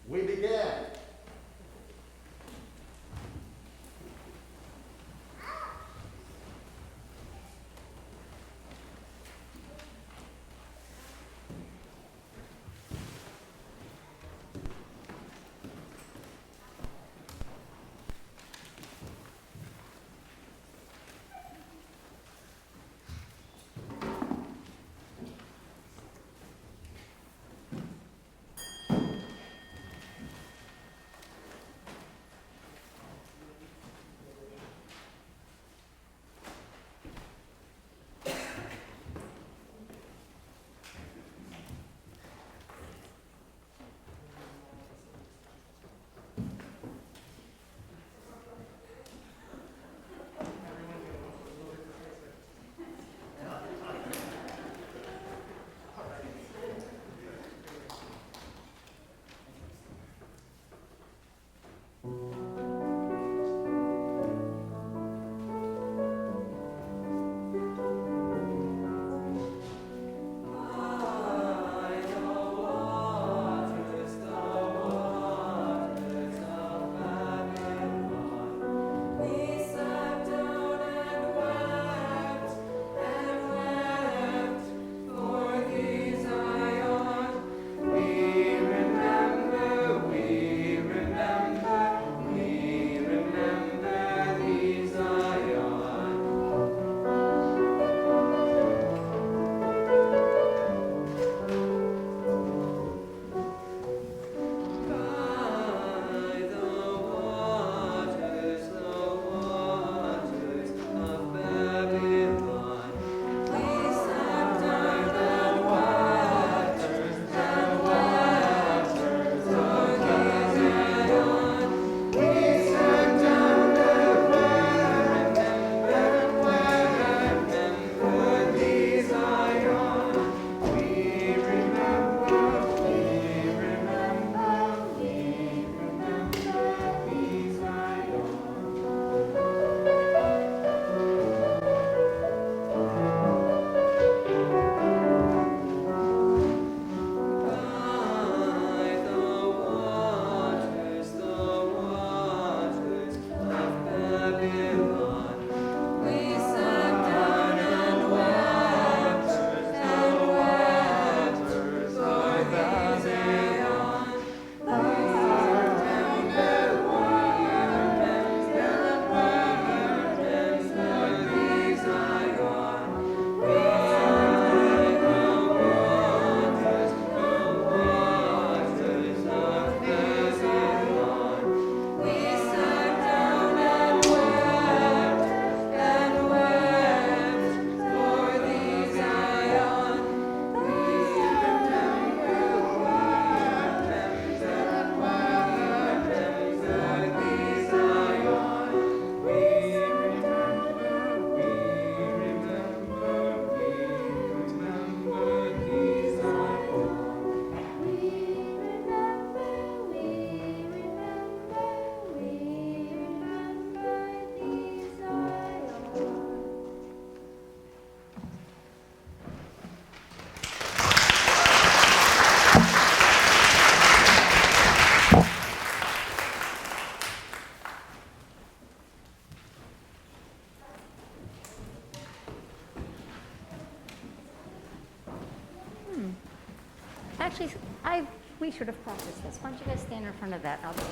We begin. Actually, we should have practiced this. Why don't you guys stand in front of that? I'll do it.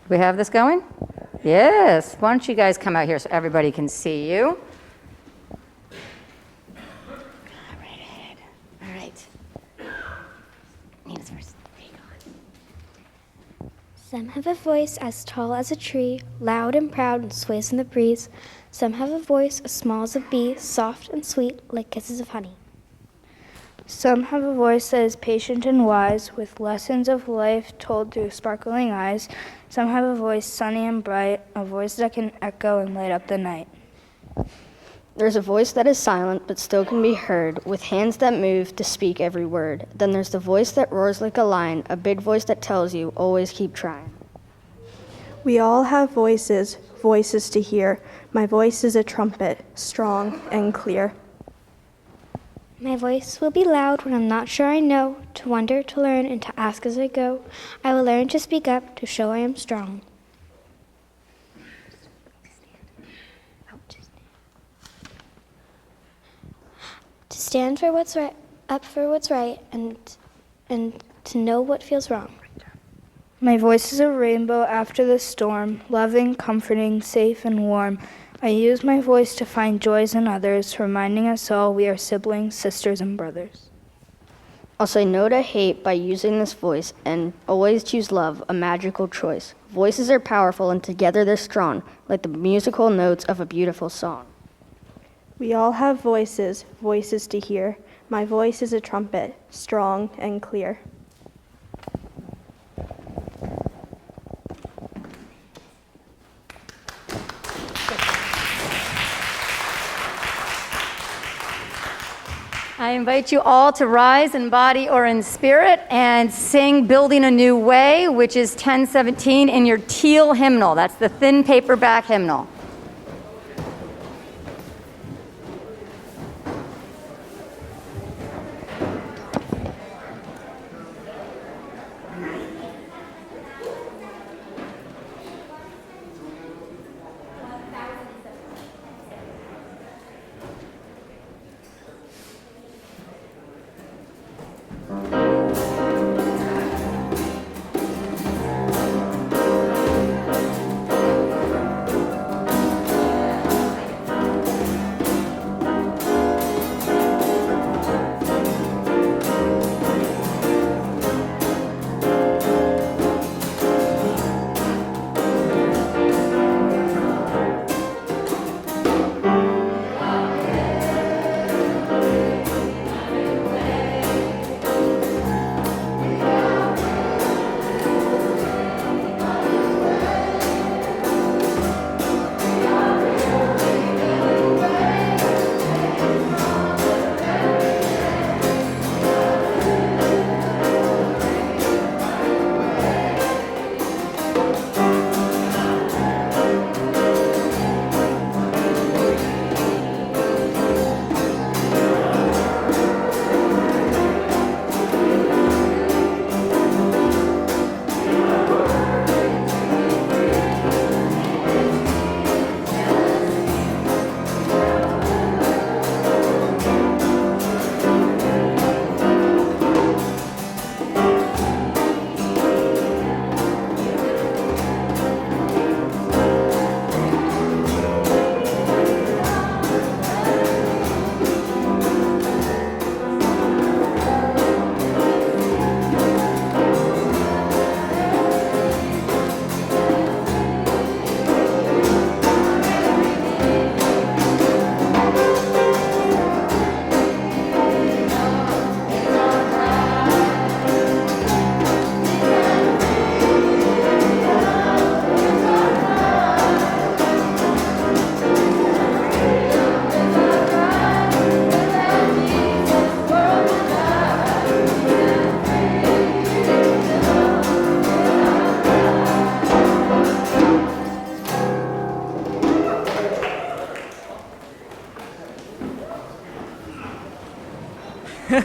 We have this going? Yes. Why don't you guys come out here so everybody can see you? All right. All right. Nina's first. There you go. Some have a voice as tall as a tree, loud and proud and sways in the breeze. Some have a voice as small as a bee, soft and sweet like kisses of honey. Some have a voice that is patient and wise, with lessons of life told through sparkling eyes. Some have a voice sunny and bright, a voice that can echo and light up the night. There's a voice that is silent but still can be heard, with hands that move to speak every word. Then there's the voice that roars like a lion, a big voice that tells you, always keep trying. We all have voices, voices to hear. My voice is a trumpet, strong and clear. My voice will be loud when I'm not sure I know, to wonder, to learn, and to ask as I go. I will learn to speak up, to show I am strong. To stand for what's right, up for what's right, and to know what feels wrong. My voice is a rainbow after the storm, loving, comforting, safe, and warm. I use my voice to find joys in others, reminding us all we are siblings, sisters, and brothers. I'll say no to hate by using this voice and always choose love, a magical choice. Voices are powerful and together they're strong, like the musical notes of a beautiful song. We all have voices, voices to hear. My voice is a trumpet, strong and clear. I invite you all to rise in body or in spirit and sing Building a New Way, which is 1017 in your teal hymnal. That's the thin paperback hymnal.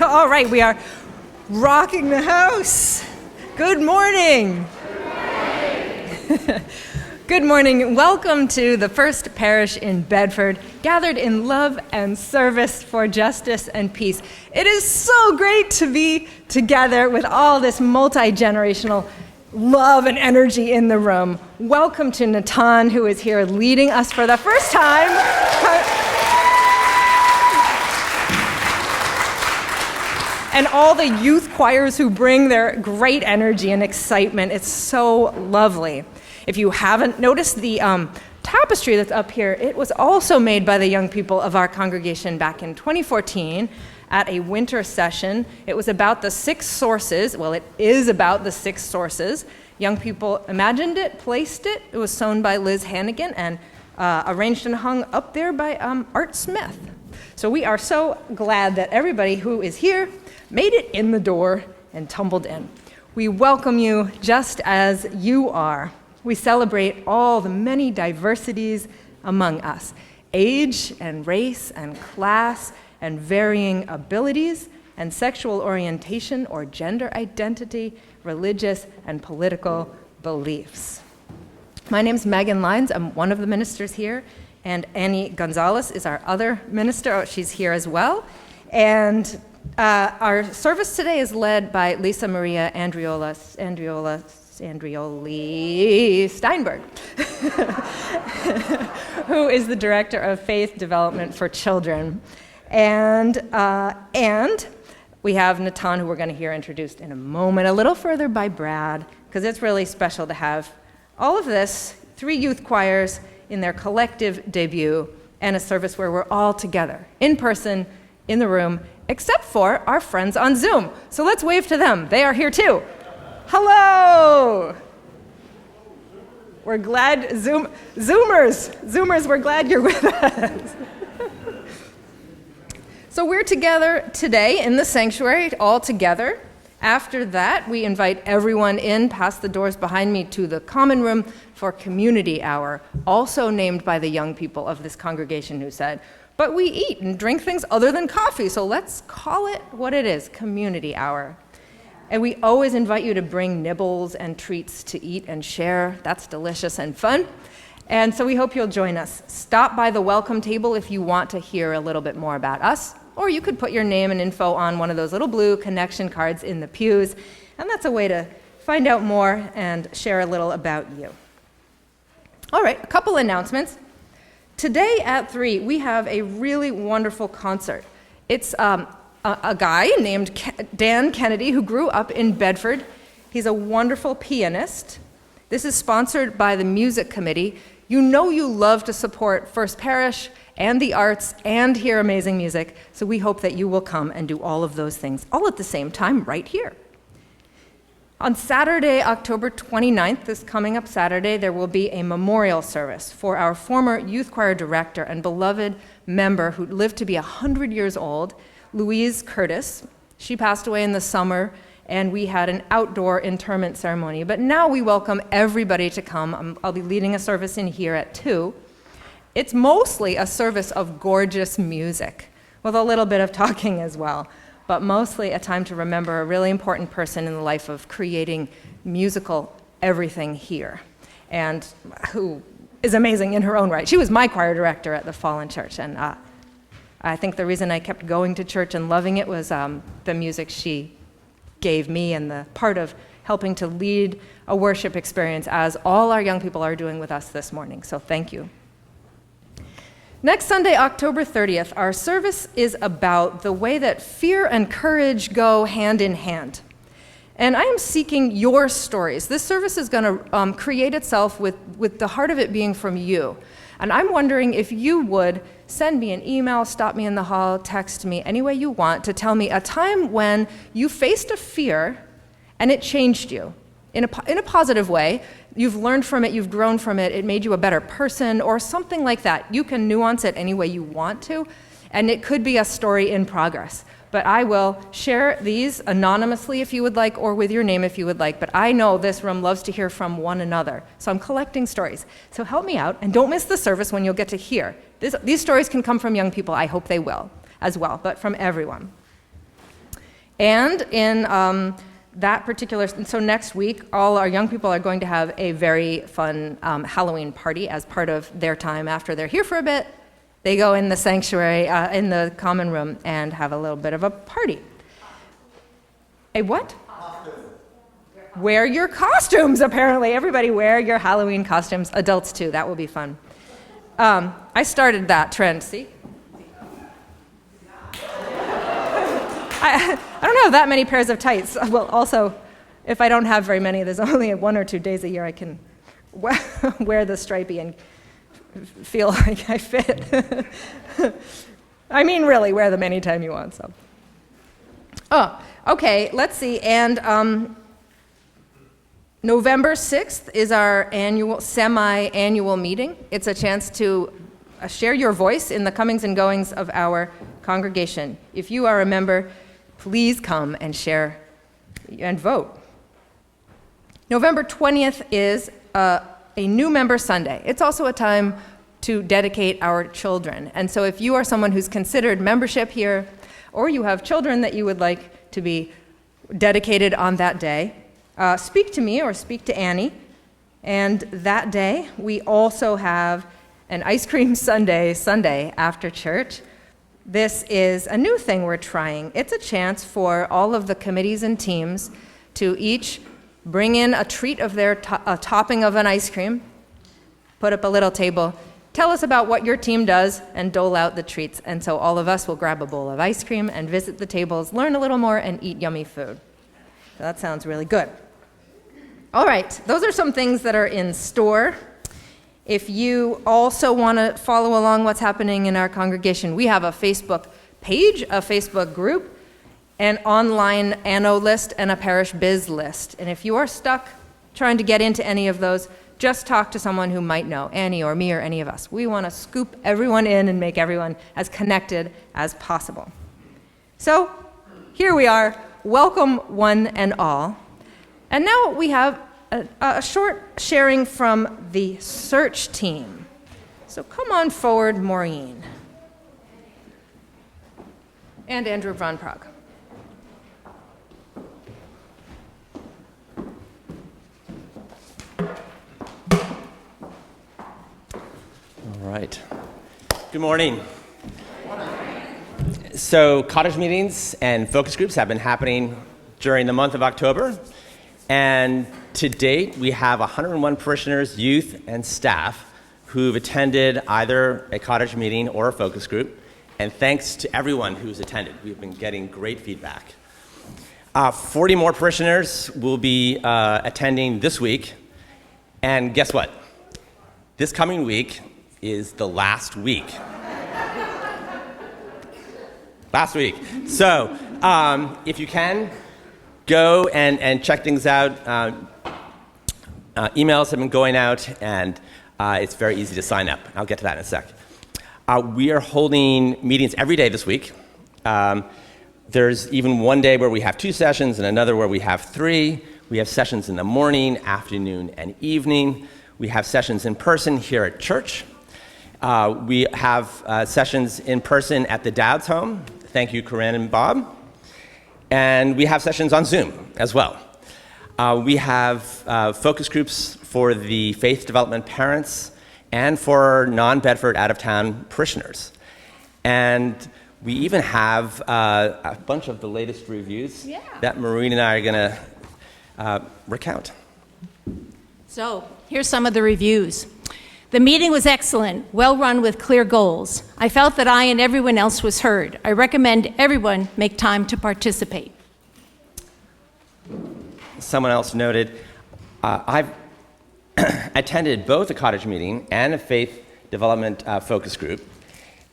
All right, we are rocking the house. Good morning. Good morning. Welcome to the First Parish in Bedford, gathered in love and service for justice and peace. It is so great to be together with all this multi-generational love and energy in the room. Welcome to Natan, who is here leading us for the first time. And all the youth choirs who bring their great energy and excitement. It's so lovely. If you haven't noticed the tapestry that's up here, it was also made by the young people of our congregation back in 2014 at a winter session. It was about the 6 sources. Well, it is about the 6 sources. Young people imagined it, placed it. It was sewn by Liz Hannigan, and arranged and hung up there by Art Smith. So we are so glad that everybody who is here made it in the door and tumbled in. We welcome you just as you are. We celebrate all the many diversities among us, age and race and class and varying abilities and sexual orientation or gender identity, religious and political beliefs. My name's Megan Lyons. I'm one of the ministers here, and Annie Gonzalez is our other minister. Oh, she's here as well. And our service today is led by Lisa Maria Andreoli Steinberg, who is the Director of Faith Development for Children. And we have Natan, who we're going to hear introduced in a moment, a little further by Brad, because it's really special to have all of this, 3 youth choirs in their collective debut, and a service where we're all together, in person, in the room, except for our friends on Zoom. So let's wave to them. They are here too. Hello! We're glad, Zoomers, we're glad you're with us. So we're together today in the sanctuary, all together. After that, we invite everyone in past the doors behind me to the common room for community hour, also named by the young people of this congregation who said, but we eat and drink things other than coffee, so let's call it what it is, community hour. And we always invite you to bring nibbles and treats to eat and share. That's delicious and fun. And so we hope you'll join us. Stop by the welcome table if you want to hear a little bit more about us, or you could put your name and info on one of those little blue connection cards in the pews, and that's a way to find out more and share a little about you. All right, a couple announcements. Today at 3, we have a really wonderful concert. It's a guy named Dan Kennedy who grew up in Bedford. He's a wonderful pianist. This is sponsored by the Music Committee. You know you love to support First Parish and the arts and hear amazing music, so we hope that you will come and do all of those things all at the same time right here. On Saturday, October 29th, this coming up Saturday, there will be a memorial service for our former youth choir director and beloved member who lived to be 100 years old, Louise Curtis. She passed away in the summer, and we had an outdoor interment ceremony. But now we welcome everybody to come. I'll be leading a service in here at 2. It's mostly a service of gorgeous music, with a little bit of talking as well, but mostly a time to remember a really important person in the life of creating musical everything here, and who is amazing in her own right. She was my choir director at the Fallen Church, and I think the reason I kept going to church and loving it was the music she gave me and the part of helping to lead a worship experience as all our young people are doing with us this morning. So thank you. Next Sunday, October 30th, our service is about the way that fear and courage go hand in hand. And I am seeking your stories. This service is going to create itself with the heart of it being from you. And I'm wondering if you would send me an email, stop me in the hall, text me, any way you want, to tell me a time when you faced a fear and it changed you in a positive way. You've learned from it, you've grown from it, it made you a better person, or something like that. You can nuance it any way you want to, and it could be a story in progress. But I will share these anonymously if you would like, or with your name if you would like. But I know this room loves to hear from one another, so I'm collecting stories. So help me out, and don't miss the service when you'll get to hear. These stories can come from young people, I hope they will, as well, but from everyone. And in so next week, all our young people are going to have a very fun Halloween party as part of their time after they're here for a bit. They go in the sanctuary, in the common room, and have a little bit of a party. A what? Wear your costumes, apparently. Everybody wear your Halloween costumes. Adults, too. That will be fun. I started that trend, see? I don't have that many pairs of tights. Well, also, if I don't have very many, there's only 1 or 2 days a year I can wear the stripey and feel like I fit. I mean, really, wear them anytime you want, so. Oh, okay, let's see. And November 6th is our semi-annual meeting. It's a chance to share your voice in the comings and goings of our congregation. If you are a member, please come and share and vote. November 20th is a new member Sunday. It's also a time to dedicate our children. And so if you are someone who's considered membership here, or you have children that you would like to be dedicated on that day, speak to me or speak to Annie. And that day, we also have an ice cream Sunday after church. This is a new thing we're trying. It's a chance for all of the committees and teams to each bring in a treat of their a topping of an ice cream, put up a little table, tell us about what your team does, and dole out the treats. And so all of us will grab a bowl of ice cream and visit the tables, learn a little more, and eat yummy food. So that sounds really good. All right, those are some things that are in store. If you also want to follow along what's happening in our congregation, we have a Facebook page, a Facebook group, an online Anno list, and a Parish Biz list. And if you are stuck trying to get into any of those, just talk to someone who might know, Annie or me or any of us. We want to scoop everyone in and make everyone as connected as possible. So here we are. Welcome one and all. And now we have a short sharing from the search team. So come on forward, Maureen. And Andrew Von Prague. All right. Good morning. So cottage meetings and focus groups have been happening during the month of October. And to date, we have 101 parishioners, youth, and staff who've attended either a cottage meeting or a focus group. And thanks to everyone who's attended. We've been getting great feedback. 40 more parishioners will be attending this week. And guess what? This coming week is the last week. Last week. So if you can, go and check things out. Emails have been going out, and it's very easy to sign up. I'll get to that in a sec. We are holding meetings every day this week. There's even one day where we have 2 sessions and another where we have 3. We have sessions in the morning, afternoon, and evening. We have sessions in person here at church. We have sessions in person at the Dowd's home. Thank you, Corinne and Bob. And we have sessions on Zoom as well. We have focus groups for the faith development parents and for non-Bedford out-of-town parishioners. And we even have a bunch of the latest reviews that Maureen and I are going to recount. So here's some of the reviews. The meeting was excellent, well run with clear goals. I felt that I and everyone else was heard. I recommend everyone make time to participate. Someone else noted, I've attended both a cottage meeting and a faith development focus group,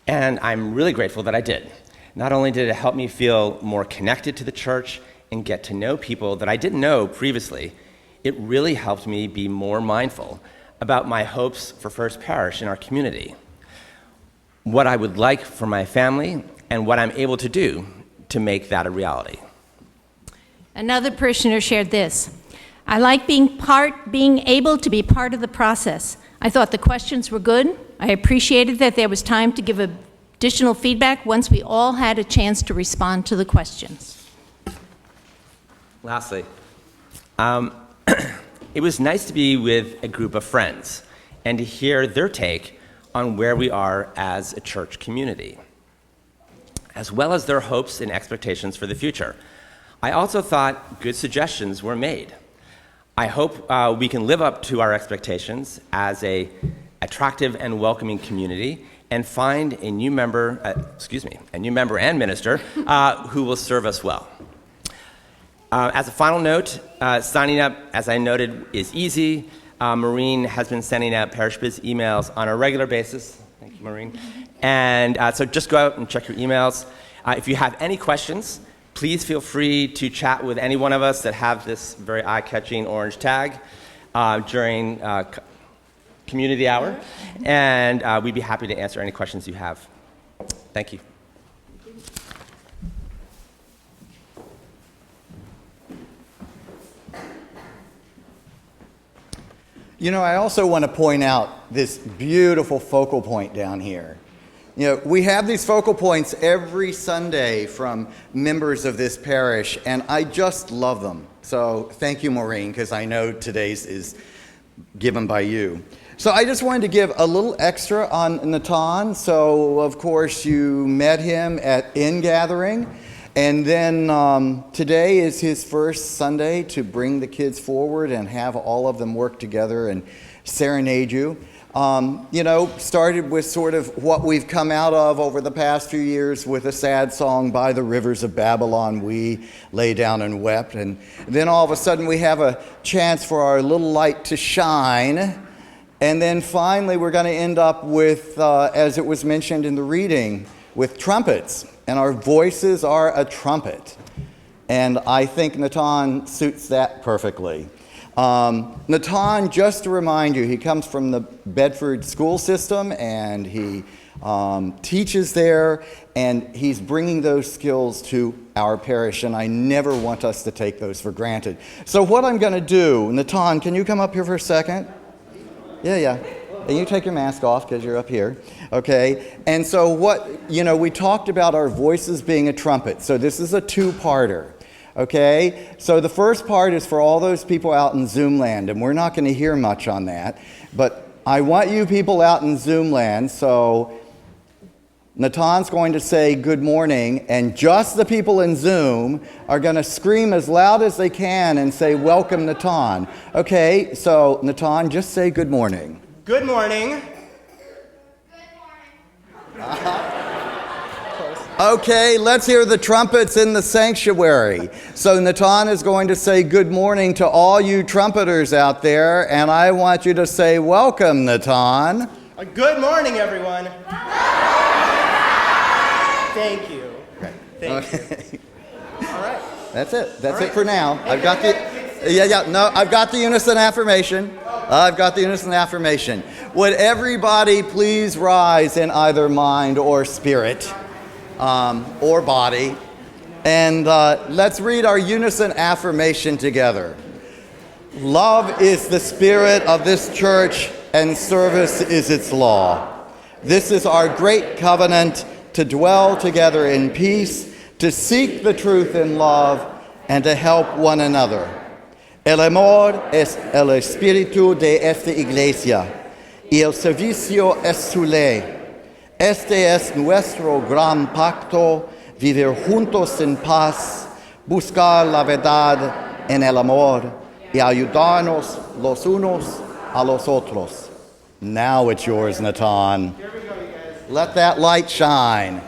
and I'm really grateful that I did. Not only did it help me feel more connected to the church and get to know people that I didn't know previously, it really helped me be more mindful about my hopes for First Parish in our community, what I would like for my family, and what I'm able to do to make that a reality. Another parishioner shared this. I like being able to be part of the process. I thought the questions were good. I appreciated that there was time to give additional feedback once we all had a chance to respond to the questions. Lastly, it was nice to be with a group of friends and to hear their take on where we are as a church community, as well as their hopes and expectations for the future. I also thought good suggestions were made. I hope we can live up to our expectations as an attractive and welcoming community and find a new member and minister who will serve us well. As a final note, signing up, as I noted, is easy. Maureen has been sending out Parish Biz emails on a regular basis. Thank you, Maureen. And so just go out and check your emails. If you have any questions, Please feel free to chat with any one of us that have this very eye-catching orange tag during community hour, and we'd be happy to answer any questions you have. Thank you. You know, I also want to point out this beautiful focal point down here. You know, we have these focal points every Sunday from members of this parish, and I just love them. So thank you, Maureen, because I know today's is given by you. So I just wanted to give a little extra on Natan. So, of course, you met him at Ingathering. And then today is his first Sunday to bring the kids forward and have all of them work together and serenade you. You know, started with sort of what we've come out of over the past few years with a sad song, By the Rivers of Babylon, We Lay Down and Wept. And then all of a sudden we have a chance for our little light to shine. And then finally we're going to end up with, as it was mentioned in the reading, with trumpets. And our voices are a trumpet. And I think Natan suits that perfectly. Natan, just to remind you, he comes from the Bedford school system, and he teaches there, and he's bringing those skills to our parish, and I never want us to take those for granted. So what I'm going to do, Natan, can you come up here for a second? Yeah. And you take your mask off because you're up here, okay? And so we talked about our voices being a trumpet. So this is a two-parter, okay? So the first part is for all those people out in Zoom land, and we're not going to hear much on that. But I want you people out in Zoom land, so Natan's going to say good morning, and just the people in Zoom are going to scream as loud as they can and say, welcome, Natan. Okay, so Natan, just say good morning. Good morning. Okay, let's hear the trumpets in the sanctuary. So Natan is going to say good morning to all you trumpeters out there, and I want you to say welcome, Natan. Good morning, everyone. Thank you. Thank you. All right. That's it. That's it for now. I've got I've got the unison affirmation. Would everybody please rise in either mind or spirit or body? And let's read our unison affirmation together. Love is the spirit of this church, and service is its law. This is our great covenant to dwell together in peace, to seek the truth in love, and to help one another. El amor es el espíritu de esta iglesia, y el servicio es su ley. Este es nuestro gran pacto, vivir juntos en paz, buscar la verdad en el amor, y ayudarnos los unos a los otros. Now it's yours, Natan. Here we go, you guys. Let that light shine.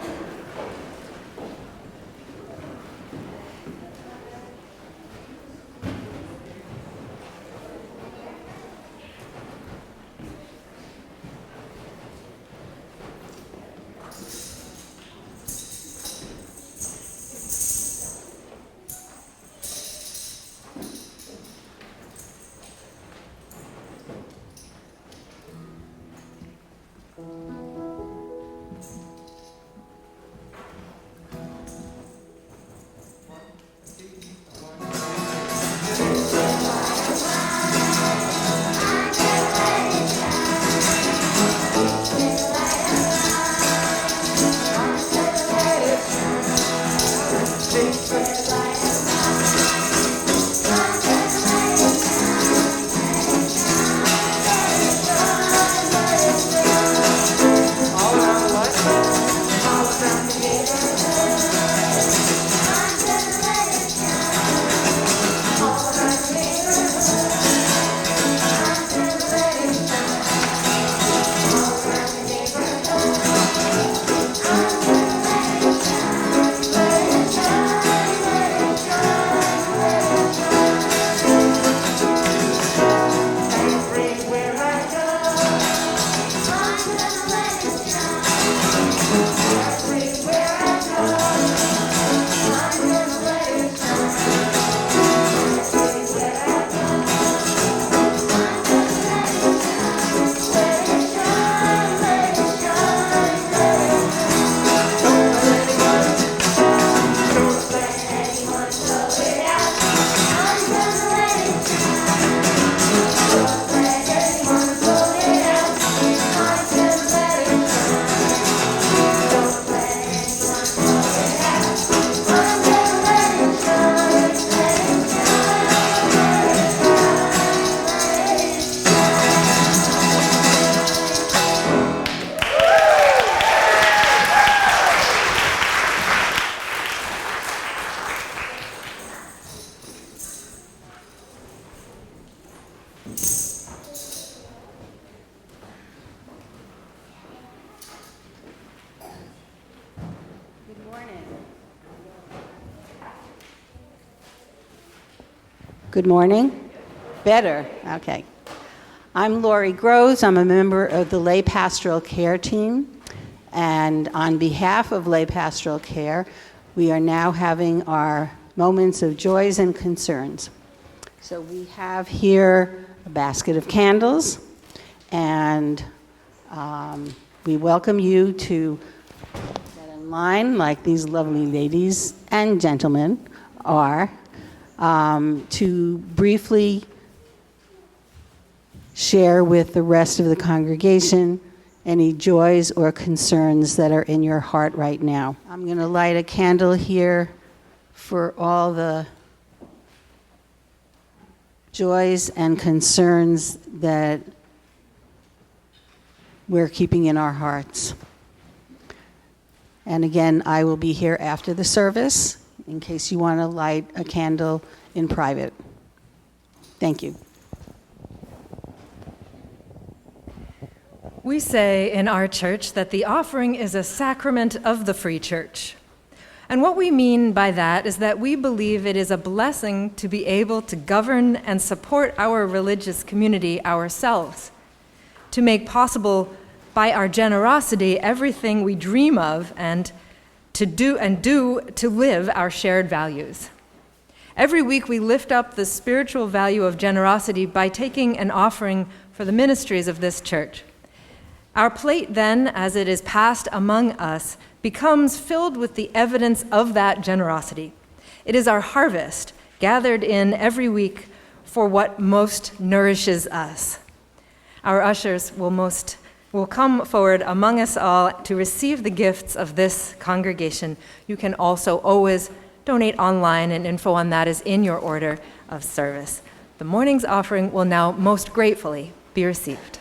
Good morning. Better. Okay. I'm Lori Groves. I'm a member of the Lay Pastoral Care team. And on behalf of Lay Pastoral Care, we are now having our moments of joys and concerns. So we have here a basket of candles, and we welcome you to get in line like these lovely ladies and gentlemen are, to briefly share with the rest of the congregation any joys or concerns that are in your heart right now. I'm going to light a candle here for all the joys and concerns that we're keeping in our hearts. And again, I will be here after the service in case you want to light a candle in private. Thank you. We say in our church that the offering is a sacrament of the free church. And what we mean by that is that we believe it is a blessing to be able to govern and support our religious community ourselves, to make possible by our generosity everything we dream of, and to live our shared values. Every week we lift up the spiritual value of generosity by taking an offering for the ministries of this church. Our plate then, as it is passed among us, becomes filled with the evidence of that generosity. It is our harvest, gathered in every week for what most nourishes us. Our ushers will come forward among us all to receive the gifts of this congregation. You can also always donate online, and info on that is in your order of service. The morning's offering will now most gratefully be received.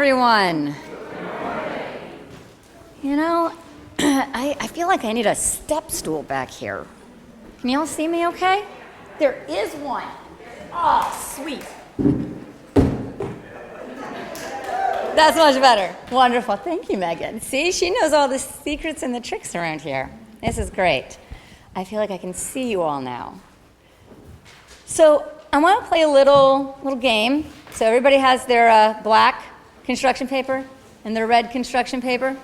everyone. You know, I feel like I need a step stool back here. Can you all see me okay? There is one. Oh, sweet. That's much better. Wonderful. Thank you, Megan. See, she knows all the secrets and the tricks around here. This is great. I feel like I can see you all now. So I want to play a little game. So everybody has their black construction paper and their red construction paper,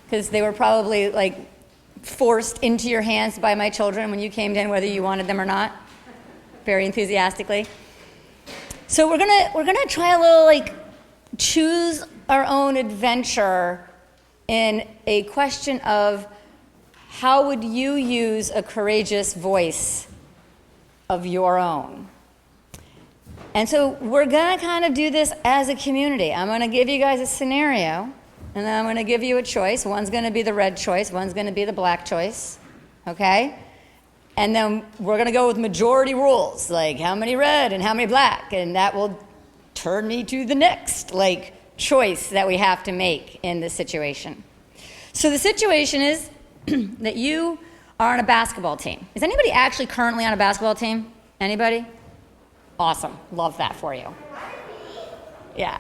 because they were probably like forced into your hands by my children when you came in, whether you wanted them or not, very enthusiastically. So we're gonna try a little like choose our own adventure in a question of how would you use a courageous voice of your own. And so we're gonna kind of do this as a community. I'm gonna give you guys a scenario, and then I'm gonna give you a choice. One's gonna be the red choice, one's gonna be the black choice, okay? And then we're gonna go with majority rules, like how many red and how many black, and that will turn me to the next, like, choice that we have to make in this situation. So the situation is that you are on a basketball team. Is anybody actually currently on a basketball team? Anybody? Awesome. Love that for you. Yeah.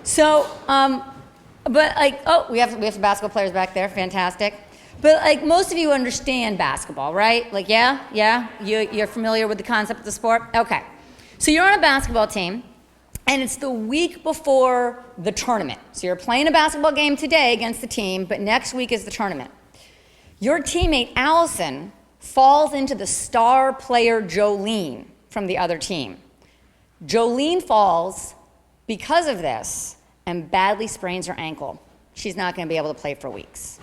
So, but like, oh, we have some basketball players back there. Fantastic. But like most of you understand basketball, right? Like, yeah, you're familiar with the concept of the sport? Okay. So you're on a basketball team, and it's the week before the tournament. So you're playing a basketball game today against the team, but next week is the tournament. Your teammate, Allison, falls into the star player, Jolene, from the other team. Jolene falls because of this and badly sprains her ankle. She's not going to be able to play for weeks.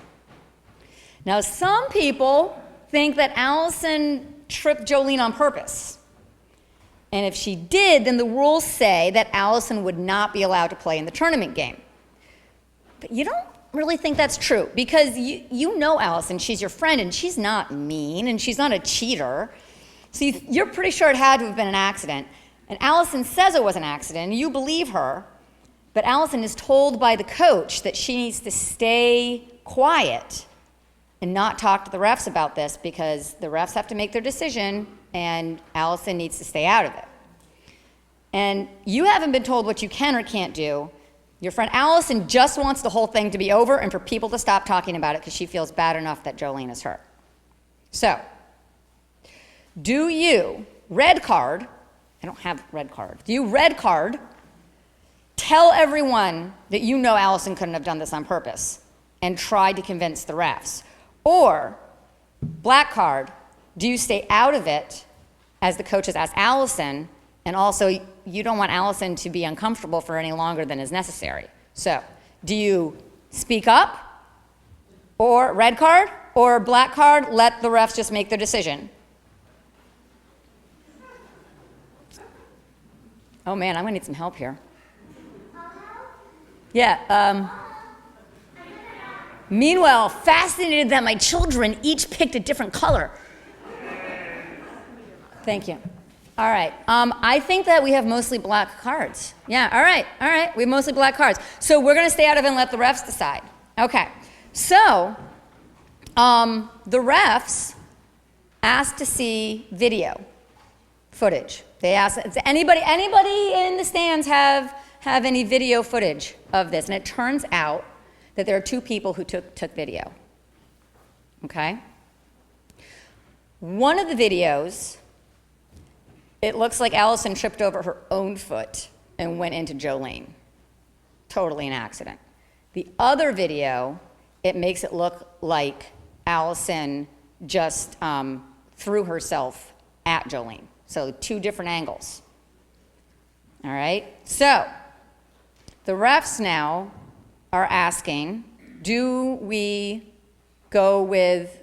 Now, some people think that Allison tripped Jolene on purpose. And if she did, then the rules say that Allison would not be allowed to play in the tournament game. But you don't really think that's true, because you know Allison, she's your friend, and she's not mean, and she's not a cheater. So you're pretty sure it had to have been an accident. And Allison says it was an accident, and you believe her, but Allison is told by the coach that she needs to stay quiet and not talk to the refs about this, because the refs have to make their decision, and Allison needs to stay out of it. And you haven't been told what you can or can't do. Your friend Allison just wants the whole thing to be over and for people to stop talking about it because she feels bad enough that Jolene is hurt. So, do you, red card, I don't have red card, do you red card, tell everyone that you know Allison couldn't have done this on purpose and try to convince the refs? Or, black card, do you stay out of it as the coach has asked Allison, and also you don't want Allison to be uncomfortable for any longer than is necessary? So, do you speak up, or red card, or black card, let the refs just make their decision? Oh man, I'm gonna need some help here. Yeah, meanwhile, fascinated that my children each picked a different color. Thank you. All right. I think that we have mostly black cards. Yeah, all right. We have mostly black cards. So we're going to stay out of it and let the refs decide. Okay. So the refs asked to see video footage. They asked, does anybody in the stands have any video footage of this? And it turns out that there are two people who took video. Okay? One of the videos, it looks like Allison tripped over her own foot and went into Jolene. Totally an accident. The other video, it makes it look like Allison just threw herself at Jolene. So 2 different angles. All right? So the refs now are asking, do we go with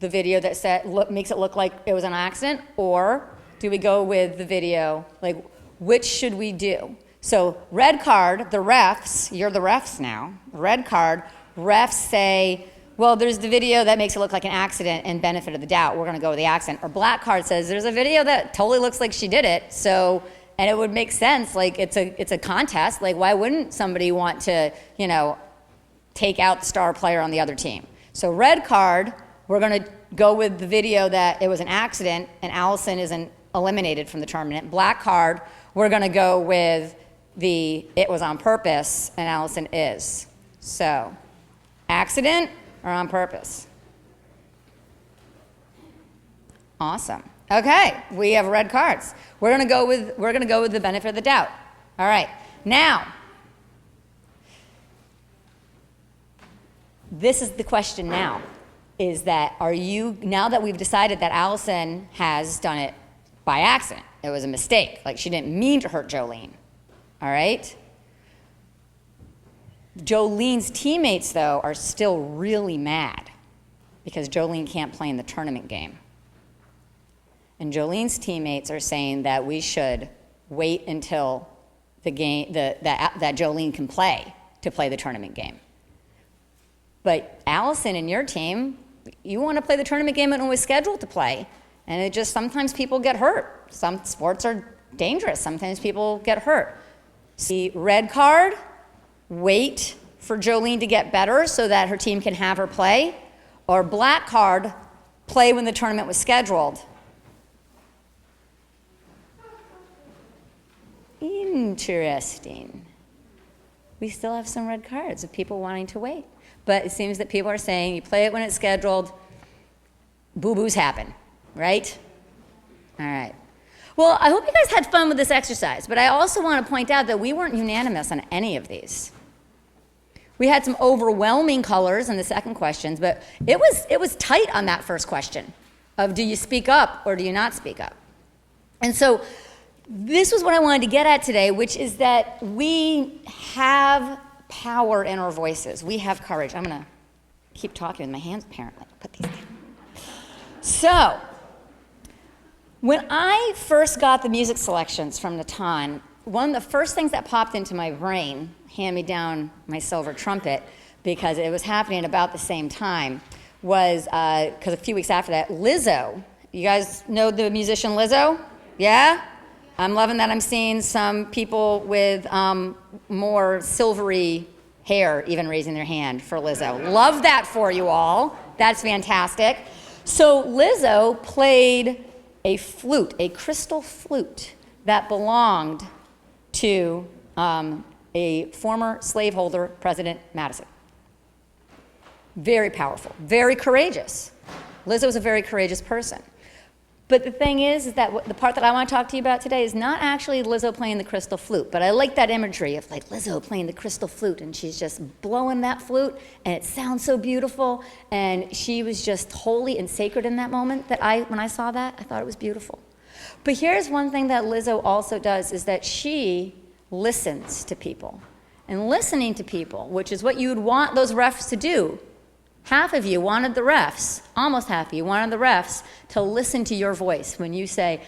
the video that makes it look like it was an accident, or do we go with the video, like, which should we do? So red card, the refs, you're the refs now, red card, refs say, well, there's the video that makes it look like an accident and benefit of the doubt, we're gonna go with the accident. Or black card says, there's a video that totally looks like she did it, so, And it would make sense, like it's a contest. Like why wouldn't somebody want to, take out the star player on the other team? So red card, we're going to go with the video that it was an accident and Allison isn't eliminated from the tournament. Black card, we're going to go with it was on purpose and Allison is. So accident or on purpose? Awesome. Okay, we have red cards. We're going to go with the benefit of the doubt. All right. Now, this is the question now. Is that now that we've decided that Allison has done it by accident, it was a mistake, like she didn't mean to hurt Jolene, all right? Jolene's teammates, though, are still really mad because Jolene can't play in the tournament game. And Jolene's teammates are saying that we should wait until the game that Jolene can play to play the tournament game. But Allison and your team, you want to play the tournament game and it was scheduled to play. And it just, sometimes people get hurt. Some sports are dangerous. Sometimes people get hurt. See, red card, wait for Jolene to get better so that her team can have her play. Or black card, play when the tournament was scheduled. Interesting. We still have some red cards of people wanting to wait. But it seems that people are saying you play it when it's scheduled, boo-boos happen, right? All right. Well, I hope you guys had fun with this exercise, but I also want to point out that we weren't unanimous on any of these. We had some overwhelming colors in the second questions, but it was tight on that first question of do you speak up or do you not speak up? And so this was what I wanted to get at today, which is that we have power in our voices. We have courage. I'm going to keep talking with my hands, apparently. Put these down. So, when I first got the music selections from Natan, one of the first things that popped into my brain, hand me down my silver trumpet, because it was happening at about the same time, was, because a few weeks after that, Lizzo. You guys know the musician Lizzo? Yeah? I'm loving that I'm seeing some people with more silvery hair even raising their hand for Lizzo. Love that for you all. That's fantastic. So Lizzo played a flute, a crystal flute that belonged to a former slaveholder, President Madison. Very powerful, very courageous. Lizzo was a very courageous person. But the thing is that the part that I want to talk to you about today is not actually Lizzo playing the crystal flute, but I like that imagery of like Lizzo playing the crystal flute and she's just blowing that flute and it sounds so beautiful and she was just holy and sacred in that moment that when I saw that, I thought it was beautiful. But here's one thing that Lizzo also does is that she listens to people. And listening to people, which is what you would want those refs to do. Half of you wanted the refs, almost half of you wanted the refs to listen to your voice when you say,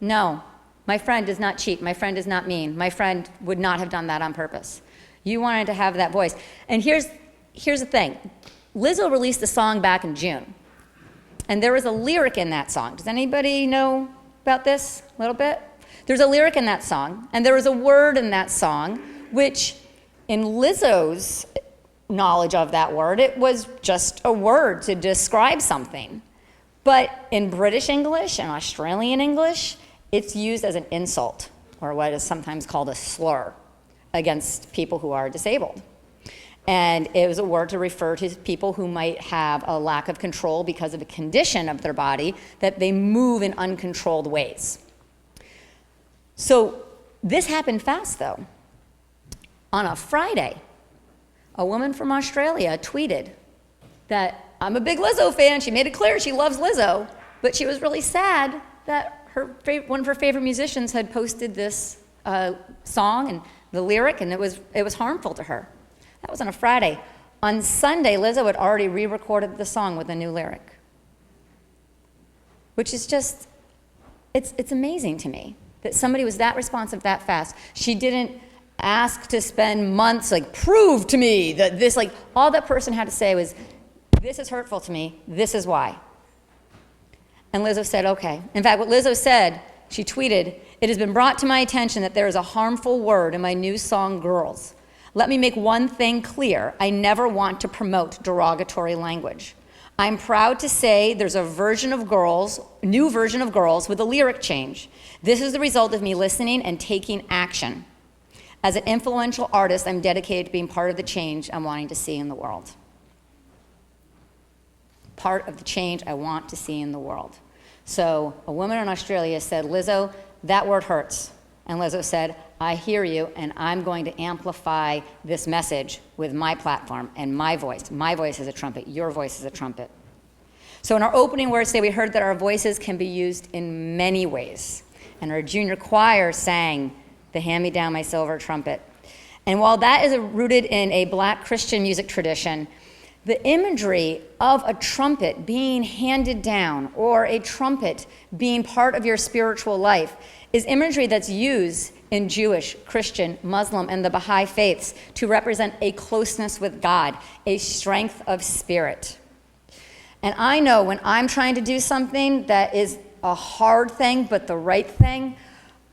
no, my friend does not cheat, my friend is not mean, my friend would not have done that on purpose. You wanted to have that voice. And here's the thing. Lizzo released a song back in June, and there was a lyric in that song. Does anybody know about this a little bit? There's a lyric in that song, and there was a word in that song, which in Lizzo's knowledge of that word, it was just a word to describe something. But in British English and Australian English, it's used as an insult, or what is sometimes called a slur, against people who are disabled. And it was a word to refer to people who might have a lack of control because of a condition of their body, that they move in uncontrolled ways. So this happened fast, though. On a Friday, a woman from Australia tweeted that I'm a big Lizzo fan. She made it clear she loves Lizzo, but she was really sad that one of her favorite musicians had posted this song and the lyric, and it was harmful to her. That was on a Friday. On Sunday, Lizzo had already re-recorded the song with a new lyric, which is just, it's amazing to me that somebody was that responsive that fast. She didn't ask to spend months, prove to me that this, all that person had to say was, this is hurtful to me, this is why. And Lizzo said, okay. In fact, what Lizzo said, She tweeted, "It has been brought to my attention that there is a harmful word in my new song, Girls. Let me make one thing clear. I never want to promote derogatory language. I'm proud to say there's a version of Girls, new version of Girls with a lyric change. This is the result of me listening and taking action. As an influential artist, I'm dedicated to being part of the change I'm wanting to see in the world." Part of the change I want to see in the world. So a woman in Australia said, "Lizzo, that word hurts." And Lizzo said, "I hear you, and I'm going to amplify this message with my platform and my voice. My voice is a trumpet. Your voice is a trumpet." So in our opening words today, we heard that our voices can be used in many ways. And our junior choir sang the "Hand Me Down My Silver Trumpet." And while that is rooted in a Black Christian music tradition, the imagery of a trumpet being handed down or a trumpet being part of your spiritual life is imagery that's used in Jewish, Christian, Muslim, and the Baha'i faiths to represent a closeness with God, a strength of spirit. And I know when I'm trying to do something that is a hard thing but the right thing,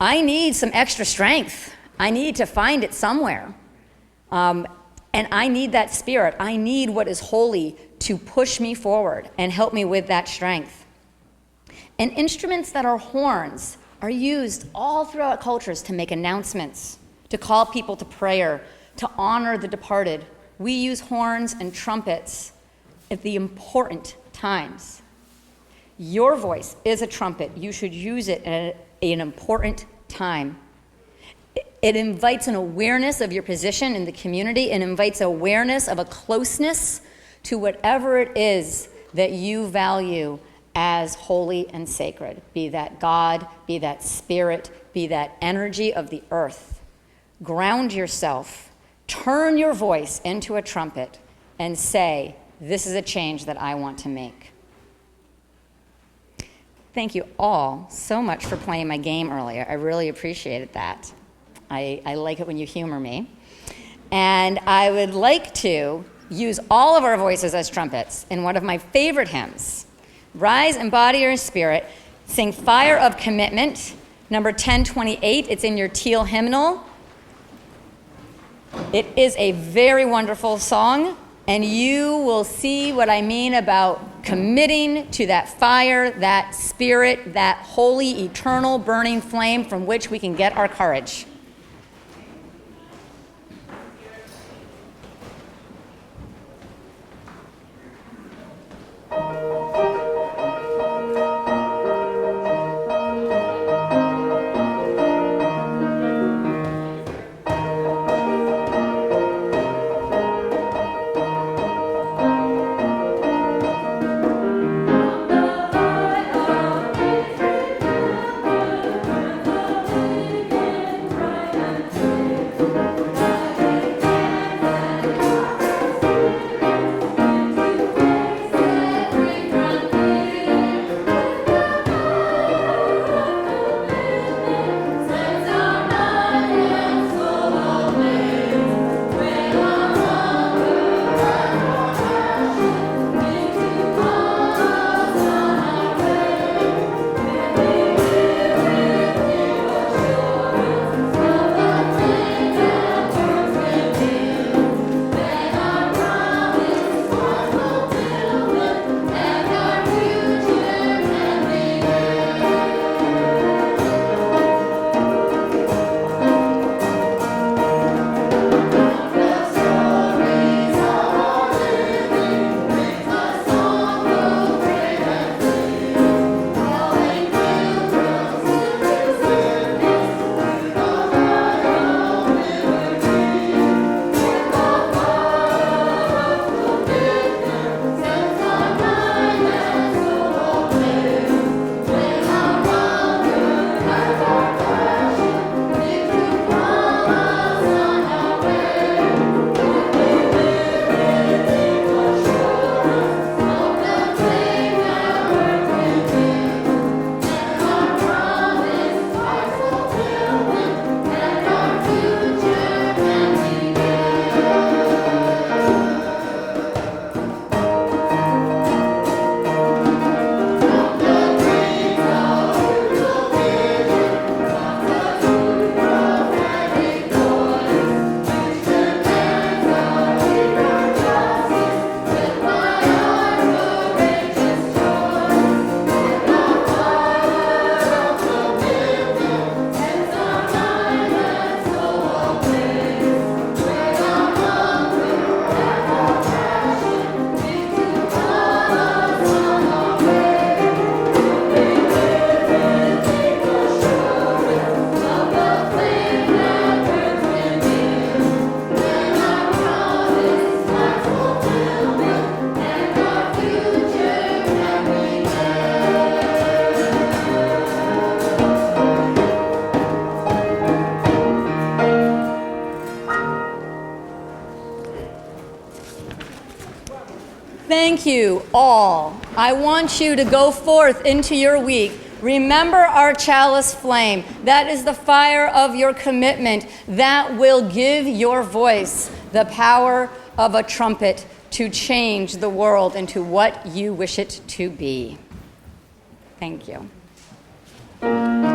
I need some extra strength. I need to find it somewhere. And I need that spirit. I need what is holy to push me forward and help me with that strength. And instruments that are horns are used all throughout cultures to make announcements, to call people to prayer, to honor the departed. We use horns and trumpets at the important times. Your voice is a trumpet. You should use it at an important time. It invites an awareness of your position in the community. It invites awareness of a closeness to whatever it is that you value as holy and sacred, be that God, be that spirit, be that energy of the earth. Ground yourself, turn your voice into a trumpet, and say, "This is a change that I want to make." Thank you all so much for playing my game earlier. I really appreciated that. I like it when you humor me. And I would like to use all of our voices as trumpets in one of my favorite hymns. Rise, embody your spirit, sing Fire of Commitment, number 1028. It's in your teal hymnal. It is a very wonderful song, and you will see what I mean about committing to that fire, that spirit, that holy, eternal, burning flame from which we can get our courage. Thank you all. I want you to go forth into your week. Remember our chalice flame. That is the fire of your commitment that will give your voice the power of a trumpet to change the world into what you wish it to be. Thank you.